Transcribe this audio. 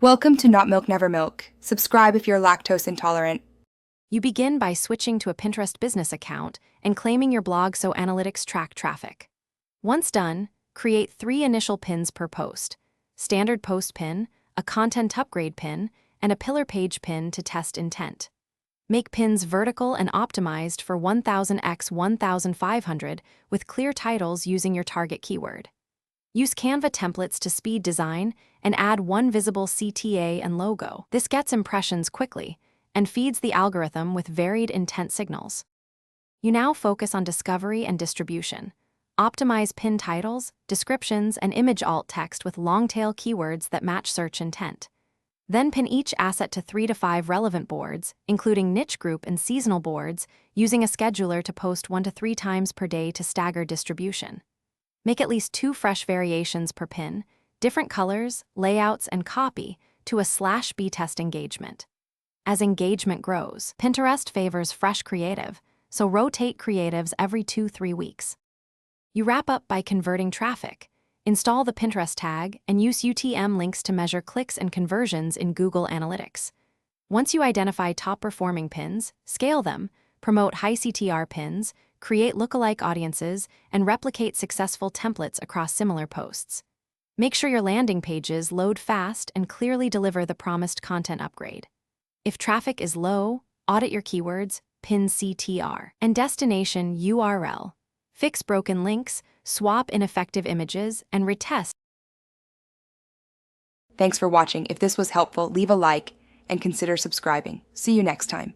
Welcome to Not Milk Never Milk. Subscribe if you're lactose intolerant. You begin by switching to a Pinterest business account and claiming your blog so analytics track traffic. Once done, create 3 initial pins per post: standard post pin, a content upgrade pin, and a pillar page pin to test intent. Make pins vertical and optimized for 1000x 1500 with clear titles using your target keyword. Use Canva templates to speed design and add one visible CTA and logo. This gets impressions quickly and feeds the algorithm with varied intent signals. You now focus on discovery and distribution. Optimize pin titles, descriptions, and image alt text with long-tail keywords that match search intent. Then pin each asset to 3 to 5 relevant boards, including niche group and seasonal boards, using a scheduler to post 1 to 3 times per day to stagger distribution. Make at least 2 fresh variations per pin, different colors, layouts, and copy to a /B test engagement. As engagement grows, Pinterest favors fresh creative, so rotate creatives every 2-3 weeks. You wrap up by converting traffic. Install the Pinterest tag and use UTM links to measure clicks and conversions in Google Analytics. Once you identify top-performing pins, scale them, promote high CTR pins, create lookalike audiences, and replicate successful templates across similar posts. Make sure your landing pages load fast and clearly deliver the promised content upgrade. If traffic is low, audit your keywords, pin CTR, and destination URL. Fix broken links, swap ineffective images, and retest. Thanks for watching. If this was helpful, leave a like and consider subscribing. See you next time.